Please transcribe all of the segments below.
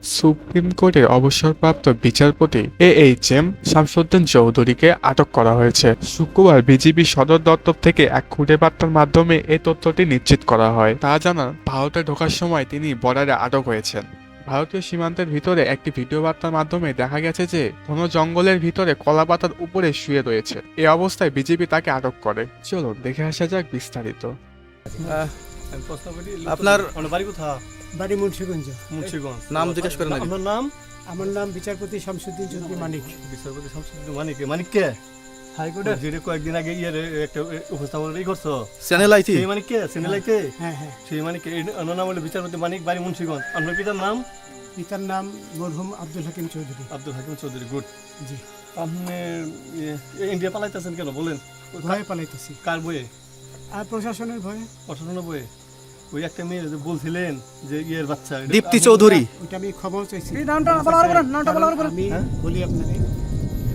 Supreme কোর্টের অবসরপ্রাপ্ত বিচারপতি AHM শামসুদ্দিন চৌধুরীকে আটক করা হয়েছে। শুক্রবার বিজিবি সদর দপ্তর থেকে এক খুদে বার্তার মাধ্যমে এই তথ্যটি নিশ্চিত করা হয়। তা জানান, ভারতে ঢোকার সময় তিনি বর্ডারে আটক হয়েছেন। ভারতীয় সীমান্তের ভিতরে একটি ভিডিও বার্তার মাধ্যমে দেখা গেছে যে ঘন জঙ্গলের ভিতরে কলাপাতার উপরে শুয়ে রয়েছে। এই অবস্থায় বিজিবি তাকে আটক করে। চলুন দেখে আসা যাক বিস্তারিত। আপনার বাড়ি কোথায়? বাড়ি মুন্সিগঞ্জ। মুন্সিগঞ্জ। নাম জিজ্ঞেস করেন আগে। আপনার নাম? আমার নাম বিচারপতি শামসুদ্দিন চৌধুরী মানিক। বিচারপতি শামসুদ্দিন মানিক। মানিক কে? হাইকোর্টের যেটা কয়েকদিন আগে একটা উপস্থাপন করছো। চ্যানেল আইতি। সেই মানিক কে? চ্যানেল আইতে? হ্যাঁ হ্যাঁ। সেই মানিক অন্য নাম হলো বিচারপতি মানিক, বাড়ি মুন্সিগঞ্জ। আপনার পিতার নাম? পিতার নাম মরহুম আব্দুল হাকিম চৌধুরী। আব্দুল হাকিম চৌধুরী। গুড। জি। আপনি ইন্ডিয়া পালাইতেছেন কেন বলেন? ভয়ে পালাইতেছি। কার বইয়ে? আর প্রশাসনের ভয়ে। প্রশাসনের বইয়ে? ওই একটা মেয়ে যে বলছিলেন যে ইয়ের বাচ্চা দীপ্তি চৌধুরী। ওইটা আমি খবর চাইছি। নামটা বলার আমি বলি আপনাদের,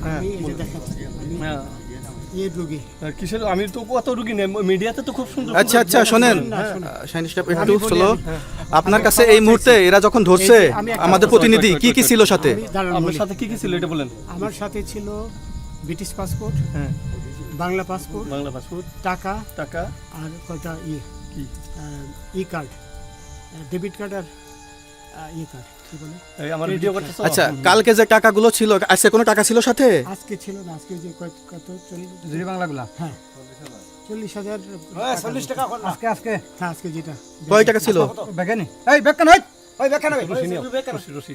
হ্যাঁ, আমি এই যে দেখাচ্ছি, আমি ইয়ে রোগী। কিসের? আমি তো কত রুগী নেই, মিডিয়াতে তো খুব সুন্দর। আচ্ছা আচ্ছা, শোনেন শাইন স্টাফ একটু স্লো। আপনার কাছে এই মুহূর্তে এরা যখন ধরছে আমাদের প্রতিনিধি কি কি ছিল সাথে? আমি দাঁড়ান আপনার বলি। সাথে কি কি ছিল এটা বলেন। আমার সাথে ছিল ব্রিটিশ পাসপোর্ট, হ্যাঁ, বাংলা পাসপোর্ট, বাংলা পাসপোর্ট, টাকা টাকা, আর কয়টা কি ই কার্ড, ডেবিট কার্ড আর ই কার্ড, কি বলে? এই আমার ভিডিও করতেছ? আচ্ছা, কালকে যে টাকাগুলো ছিল, আজকে কোনো টাকা ছিল সাথে? আজকে ছিল না, আজকে যে কত 40 বাংলাগুলা। হ্যাঁ 40,000 40 টাকা আজকে আজকে হ্যাঁ আজকে যেটা কয় টাকা ছিল? বেগানি এই বেগান হই ওই বেগান হই রশি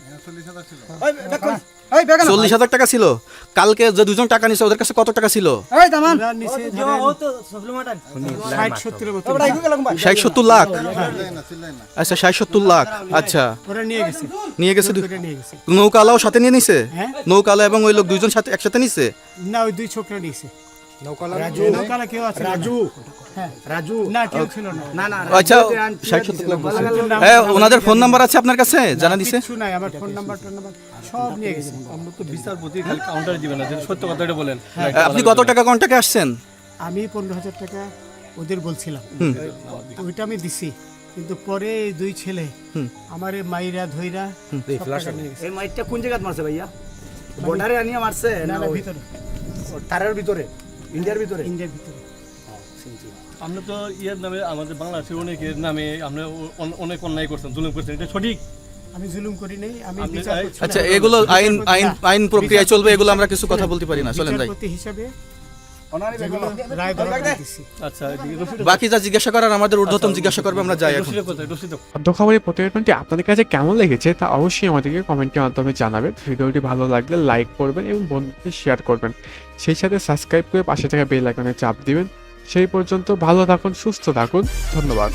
40,000 টাকা ছিল। কালকে যে দুজন টাকা নিছে ওদের কাছে কত টাকা ছিল? এই দামান নিচে 60-70 মতো 60-70 লাখ। আচ্ছা 60-70 লাখ। আচ্ছা, ওরা নিয়ে গেছে নিয়ে গেছে। ওরা নিয়ে গেছে। নৌকালাও সাথে নিয়ে নিছে? হ্যাঁ নৌকালা এবং ওই লোক দুইজন সাথে একসাথে নিছে? না, ওই দুই ছোকরা নিয়েছে। নৌকালা কেউ আছে? রাজু। হ্যাঁ রাজু। না কেউ ছিল না। না আচ্ছা 60-70 লাখ বলছে। হ্যাঁ, ওনাদের ফোন নাম্বার আছে আপনার কাছে? জানা দিছে? কিছু নাই, আমার ফোন নাম্বার সব নিয়ে গেছে। আমরা তো বিচারপতি খালি কাউন্টারে দিবেন না, যে সত্য কথাটা বলেন। আপনি কত টাকা কন্টাক্টে আসছেন? আমি 15,000 টাকা ওদের বলছিলাম, তো ওইটা আমি দিছি। কিন্তু পরে এই দুই ছেলে আমার মাইরা ধইরা এই মাইটটা কোন জায়গায় মারছে ভাইয়া? বর্ডারে আনিয়ে মারছে না ভিতরে, তারের ভিতরে, ইন্ডিয়ার ভিতরে? ইন্ডিয়ার ভিতরে। আমরা তো ইয়ের নামে, আমাদের বাংলাদেশের অনেকের নামে আপনি অনেক অন্যায় করছেন, জুলুম করছেন, এটা সঠিক? আমি জুলুম করি নাই, আমি আপনি বিচার করছি। আচ্ছা, এগুলো আইন আইন আইন প্রক্রিয়ায় চলবে, এগুলো আমরা কিছু কথা বলতে পারি না। চলেন যাই। বিচারপতি হিসাবে যেগুলো রায় বরাবর দিছি। আচ্ছা, এদিকে রশিদ, বাকি যা জিজ্ঞাসা করার আমাদের ঊর্ধ্বতন জিজ্ঞাসা করবে, আমরা যাই এখন। রশিদের কথা, রশিদ। খাদ্য খবরের প্রতিবেদনটি আপনাদের কাছে কেমন লেগেছে তা অবশ্যই আমাদেরকে কমেন্টের মাধ্যমে জানাবেন। ভিডিওটি ভালো লাগলে লাইক করবেন এবং বন্ধুদের শেয়ার করবেন। সেই সাথে সাবস্ক্রাইব করে পাশে থাকা বেল আইকনে চাপ দিবেন। সেই পর্যন্ত ভালো থাকুন, সুস্থ থাকুন। ধন্যবাদ।